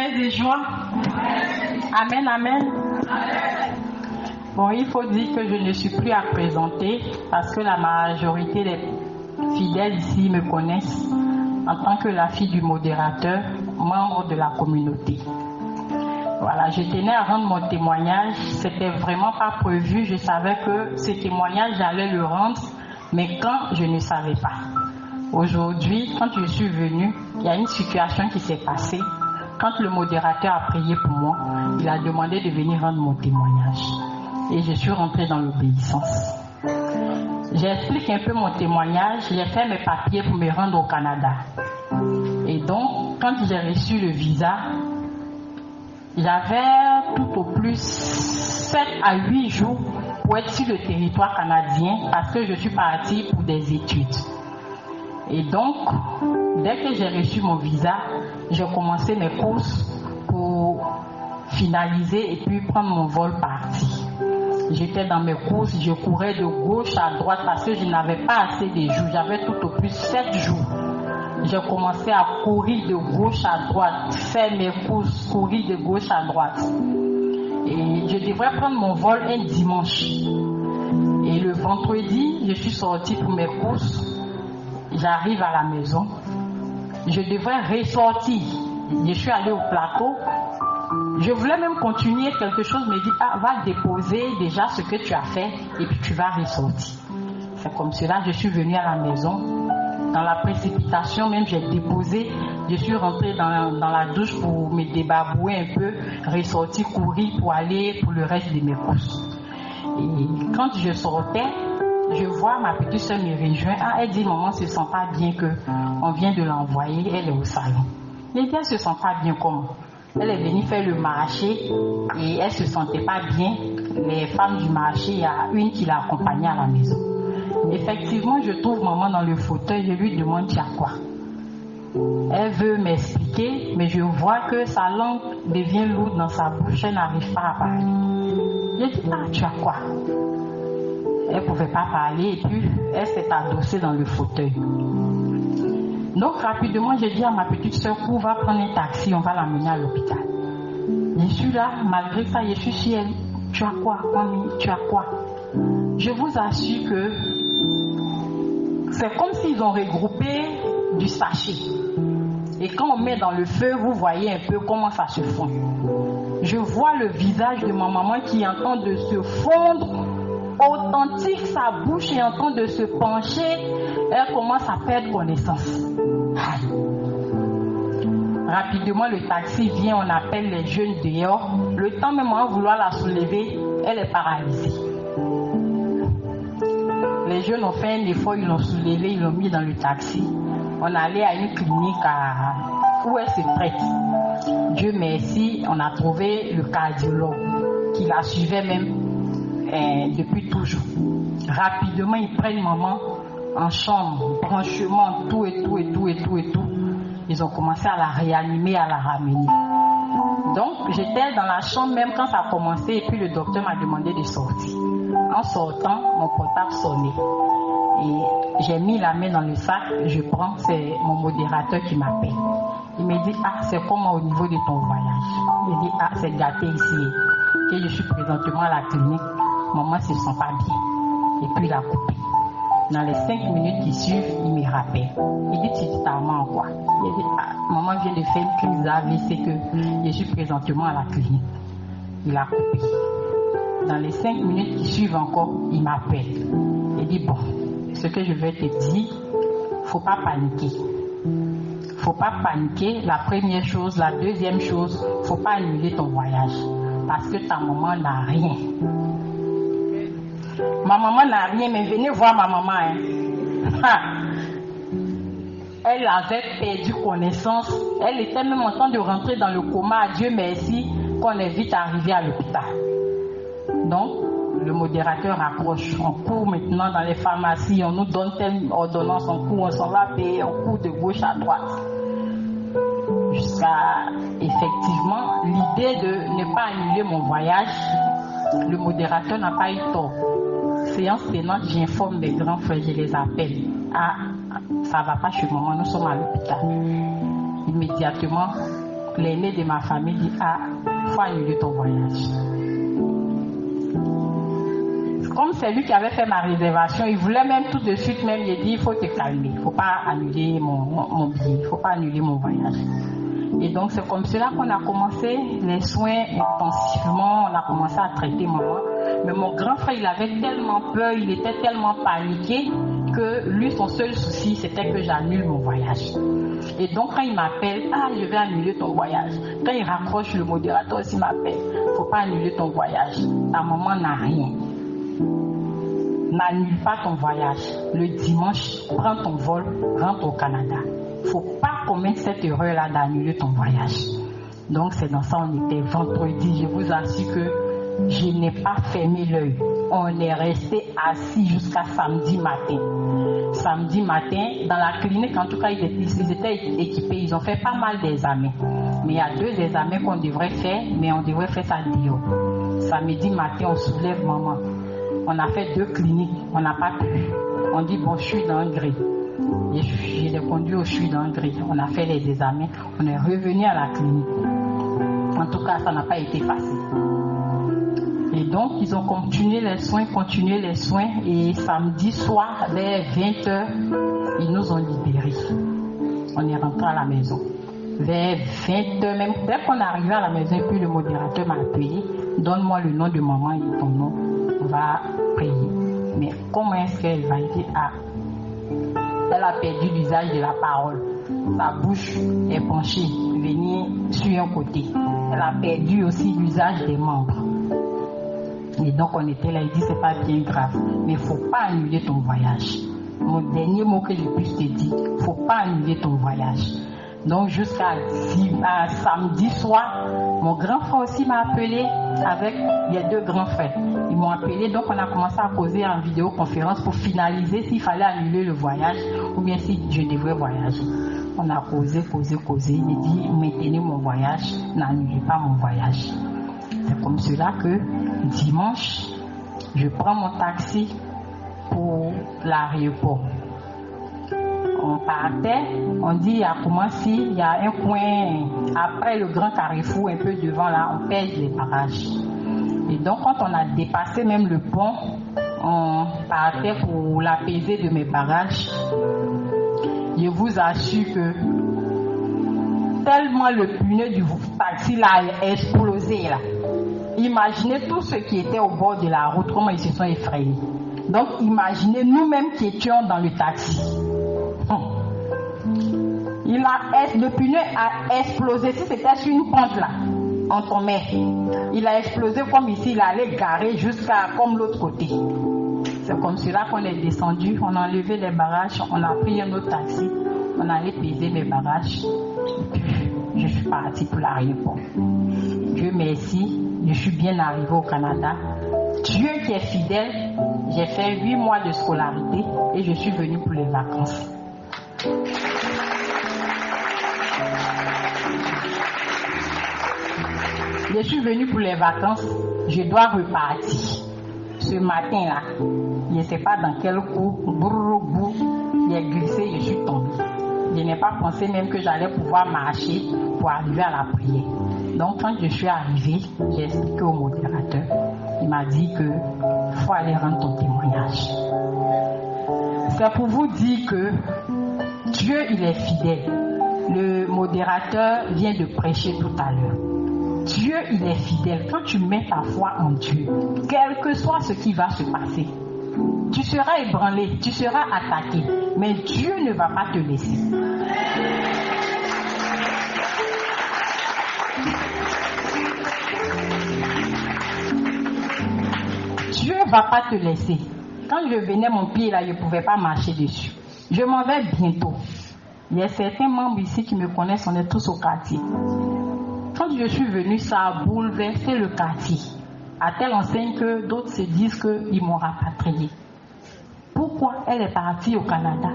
paix et joie. Amen, amen. Bon, il faut dire que je ne suis plus à présenter parce que la majorité des fidèles ici me connaissent en tant que la fille du modérateur, membre de la communauté. Voilà, je tenais à rendre mon témoignage. C'était vraiment pas prévu. Je savais que ce témoignage, j'allais le rendre, mais quand, je ne savais pas. Aujourd'hui, quand je suis venue, il y a une situation qui s'est passée. Quand le modérateur a prié pour moi, il a demandé de venir rendre mon témoignage. Et je suis rentrée dans l'obéissance. J'explique un peu mon témoignage. J'ai fait mes papiers pour me rendre au Canada. Et donc, quand j'ai reçu le visa, j'avais tout au plus 7 à 8 jours pour être sur le territoire canadien parce que je suis partie pour des études. Et donc, dès que j'ai reçu mon visa, j'ai commencé mes courses pour finaliser et puis prendre mon vol parti. J'étais dans mes courses, je courais de gauche à droite parce que je n'avais pas assez de jours. J'avais tout au plus 7 jours. J'ai commencé à courir de gauche à droite, faire mes courses, courir de gauche à droite. Et je devrais prendre mon vol un dimanche. Et le vendredi, je suis sortie pour mes courses. J'arrive à la maison. Je devrais ressortir. Je suis allée au plateau. Je voulais même continuer quelque chose, mais dit, va déposer déjà ce que tu as fait et puis tu vas ressortir. C'est comme cela, je suis venue à la maison. Dans la précipitation, même j'ai déposé, je suis rentrée dans la douche pour me débarbouiller un peu, ressortir, courir pour aller pour le reste de mes courses. Et quand je sortais, je vois ma petite soeur me rejoindre. Elle dit, maman, se sent pas bien qu'on vient de l'envoyer, elle est au salon. Je dis, elle se sent pas bien comment? Elle est venue faire le marché et elle se sentait pas bien. Les femmes du marché, il y a une qui l'a accompagnée à la maison. Effectivement, je trouve maman dans le fauteuil, je lui demande, tu as quoi? Elle veut m'expliquer, mais je vois que sa langue devient lourde dans sa bouche, elle n'arrive pas à parler. Je dis, tu as quoi? Elle ne pouvait pas parler et puis elle s'est adossée dans le fauteuil. Donc rapidement, j'ai dit à ma petite soeur, on va prendre un taxi, on va l'amener à l'hôpital. Je suis là, malgré ça, je suis chez elle. Tu as quoi, mamie? Tu as quoi? Je vous assure que c'est comme s'ils ont regroupé du sachet. Et quand on met dans le feu, vous voyez un peu comment ça se fond. Je vois le visage de ma maman qui est en train de se fondre, authentique, sa bouche est en train de se pencher, elle commence à perdre connaissance. Rapidement, le taxi vient, on appelle les jeunes dehors. Le temps même à vouloir la soulever, elle est paralysée. Les jeunes ont fait un effort, ils l'ont soulevée, ils l'ont mis dans le taxi. On allait à une clinique où elle se traite. Dieu merci, on a trouvé le cardiologue qui la suivait même depuis toujours. Rapidement, ils prennent maman en chambre, branchement, tout. Ils ont commencé à la réanimer, à la ramener. Donc, j'étais dans la chambre même quand ça a commencé et puis le docteur m'a demandé de sortir. En sortant, mon portable sonnait. Et j'ai mis la main dans le sac, je prends, c'est mon modérateur qui m'appelle. Il me dit, c'est comment au niveau de ton voyage? Il dit, c'est gâté ici. Et je suis présentement à la clinique. Maman ne se sent pas bien. Et puis il a coupé. Dans les 5 minutes qui suivent, il me rappelle. Il dit, tu dis ta maman quoi? Il dit, maman vient de faire une crise d'AVC que je suis présentement à la clinique. Il a coupé. Dans les 5 minutes qui suivent encore, il m'appelle. Il dit, bon, ce que je vais te dire, faut pas paniquer. Faut pas paniquer, la première chose. La deuxième chose, faut pas annuler ton voyage. Parce que ta maman n'a rien. Ma maman n'a rien, mais venez voir ma maman. Elle avait perdu connaissance. Elle était même en train de rentrer dans le coma. Dieu merci qu'on est vite arrivé à l'hôpital. Donc, le modérateur raccroche. On court maintenant dans les pharmacies. On nous donne telle ordonnance. On court, on s'en va payer. On court de gauche à droite. Jusqu'à, effectivement, l'idée de ne pas annuler mon voyage. Le modérateur n'a pas eu tort. Séance tenante, j'informe mes grands frères, je les appelle. Ça va pas chez maman, nous sommes à l'hôpital. Immédiatement, l'aîné de ma famille dit faut annuler ton voyage. Comme c'est lui qui avait fait ma réservation, il voulait même tout de suite, même il dit il faut te calmer, il ne faut pas annuler mon billet, il ne faut pas annuler mon voyage. Et donc c'est comme cela qu'on a commencé les soins intensivement, on a commencé à traiter maman. Mais mon grand frère, il avait tellement peur, il était tellement paniqué que lui, son seul souci, c'était que j'annule mon voyage. Et donc quand il m'appelle, je vais annuler ton voyage. Quand il raccroche, le modérateur aussi m'appelle, il ne faut pas annuler ton voyage. Ta maman n'a rien. N'annule pas ton voyage. Le dimanche, prends ton vol, rentre au Canada. Il ne faut pas commettre cette erreur-là d'annuler ton voyage. Donc c'est dans ça on était vendredi. Je vous assure que je n'ai pas fermé l'œil. On est resté assis jusqu'à samedi matin. Samedi matin, dans la clinique, en tout cas, ils étaient équipés. Ils ont fait pas mal d'examens. Mais il y a 2 examens qu'on devrait faire, mais on devrait faire ça dehors. Samedi matin, on soulève maman. On a fait 2 cliniques, on n'a pas pu. On dit, bon, je suis dans un gré. Je l'ai conduit au CHU dans un gré. On a fait les examens, on est revenu à la clinique. En tout cas, ça n'a pas été facile. Et donc, ils ont continué les soins, et samedi soir, vers 20h, ils nous ont libérés. On est rentré à la maison. Vers 20h, même dès qu'on est arrivé à la maison, puis le modérateur m'a appelé, donne-moi le nom de maman et ton nom, on va prier. Mais comment est-ce qu'elle va dire elle a perdu l'usage de la parole. Sa bouche est penchée, venir sur un côté. Elle a perdu aussi l'usage des membres. Et donc on était là, il dit c'est pas bien grave, mais il ne faut pas annuler ton voyage. Mon dernier mot que je puisse te dire, il ne faut pas annuler ton voyage. Donc jusqu'à samedi soir, mon grand frère aussi m'a appelé avec les 2 grands frères. Ils m'ont appelé, donc on a commencé à causer en vidéoconférence pour finaliser s'il fallait annuler le voyage ou bien si je devrais voyager. On a causé. Il dit maintenez mon voyage, n'annulez pas mon voyage. C'est comme cela que dimanche, je prends mon taxi pour l'aéroport. On partait, on dit à Koumassi, il y a un coin après le grand carrefour, un peu devant là, on pèse les barrages. Et donc quand on a dépassé même le pont, on partait pour l'apaiser de mes bagages. Je vous assure que tellement le pneu du taxi là a explosé là. Imaginez tous ceux qui étaient au bord de la route, comment ils se sont effrayés. Donc imaginez nous-mêmes qui étions dans le taxi. Le pneu a explosé. Si c'était sur une pente là, on tombait. Il a explosé comme ici, il allait garer jusqu'à comme l'autre côté. C'est comme cela qu'on est descendu. On a enlevé les bagages, on a pris un autre taxi, on allait peser mes bagages. Et puis, je suis partie pour l'aéroport. Dieu merci, je suis bien arrivée au Canada. Dieu qui est fidèle, j'ai fait 8 mois de scolarité et je suis venue pour les vacances. Je suis venue pour les vacances, je dois repartir. Ce matin-là, je ne sais pas dans quel coup, j'ai glissé, je suis tombée. Je n'ai pas pensé même que j'allais pouvoir marcher pour arriver à la prière. Donc quand je suis arrivée, j'ai expliqué au modérateur. Il m'a dit que faut aller rendre ton témoignage. C'est pour vous dire que Dieu, il est fidèle. Le modérateur vient de prêcher tout à l'heure. Dieu, il est fidèle. Quand tu mets ta foi en Dieu, quel que soit ce qui va se passer, tu seras ébranlé, tu seras attaqué, mais Dieu ne va pas te laisser. Dieu ne va pas te laisser. Quand je venais, mon pied là, je ne pouvais pas marcher dessus. Je m'en vais bientôt. Il y a certains membres ici qui me connaissent, on est tous au quartier. Quand je suis venue, ça a bouleversé le quartier. À telle enseigne que d'autres se disent qu'ils m'ont rapatriée. Pourquoi elle est partie au Canada?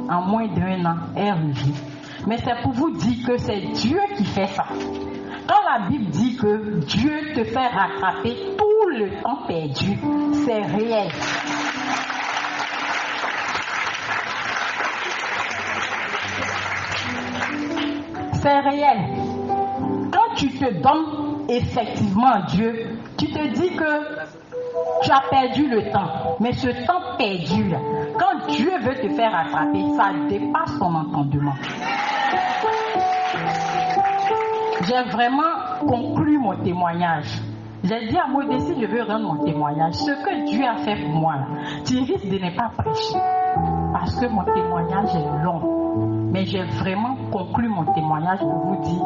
En moins d'1 an, elle revient. Mais c'est pour vous dire que c'est Dieu qui fait ça. Quand la Bible dit que Dieu te fait rattraper tout le temps perdu, c'est réel. C'est réel. tu te donnes effectivement à Dieu, tu te dis que tu as perdu le temps. Mais ce temps perdu, là, quand Dieu veut te faire attraper, ça dépasse ton entendement. J'ai vraiment conclu mon témoignage. J'ai dit à Modestie, je veux rendre mon témoignage. Ce que Dieu a fait pour moi, là, tu risques de ne pas prêcher. Parce que mon témoignage est long. Mais j'ai vraiment conclu mon témoignage pour vous dire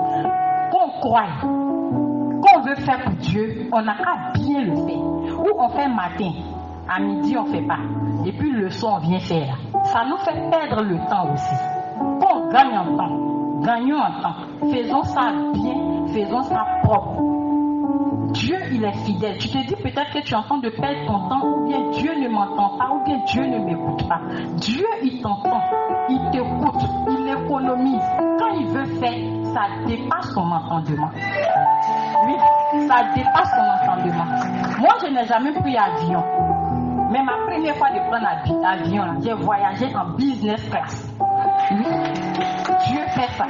qu'on croit, qu'on veut faire pour Dieu, on n'a qu'à bien le faire. Ou on fait matin, à midi on ne fait pas. Et puis le soir on vient faire. Ça nous fait perdre le temps aussi. Qu'on gagne en temps, gagnons en temps. Faisons ça bien, faisons ça propre. Dieu, il est fidèle. Tu te dis peut-être que tu es en train de perdre ton temps, ou bien Dieu ne m'entend pas, ou bien Dieu ne m'écoute pas. Dieu, il t'entend, il t'écoute, il économise. Quand il veut faire, ça dépasse ton entendement. Oui, ça dépasse ton entendement. Moi, je n'ai jamais pris avion. Mais ma première fois de prendre avion, j'ai voyagé en business class. Oui, Dieu fait ça.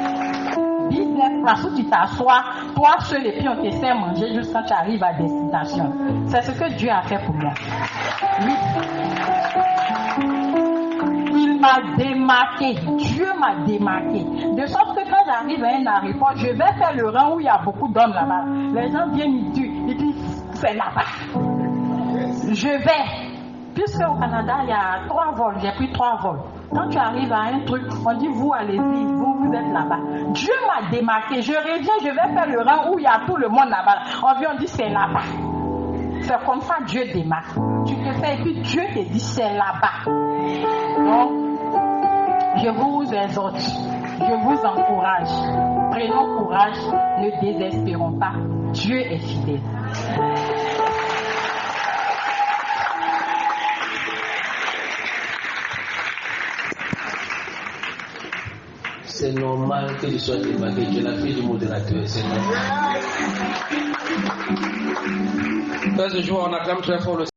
Business class où tu t'assois, toi seul, et puis on te sert manger jusqu'à tu arrives à destination. C'est ce que Dieu a fait pour moi. Oui. Il m'a démarqué. Dieu m'a démarqué. De sorte que quand j'arrive à un aéroport, je vais faire le rang où il y a beaucoup d'hommes là-bas. Les gens viennent me dire, ils disent, c'est là-bas. Je vais. Puisque au Canada, il y a 3 vols. J'ai pris 3 vols. Quand tu arrives à un truc, on dit vous allez-y, vous êtes là-bas. Dieu m'a démarqué. Je reviens, je vais faire le rang où il y a tout le monde là-bas. On vient, on dit c'est là-bas. C'est comme ça Dieu démarque. Tu te fais et puis Dieu te dit c'est là-bas. Donc, je vous exhorte, je vous encourage. Prenons courage, ne désespérons pas. Dieu est fidèle. C'est normal que je sois démarqué. Tu es la fille du modérateur. C'est normal. 13 jours, on acclame très fort le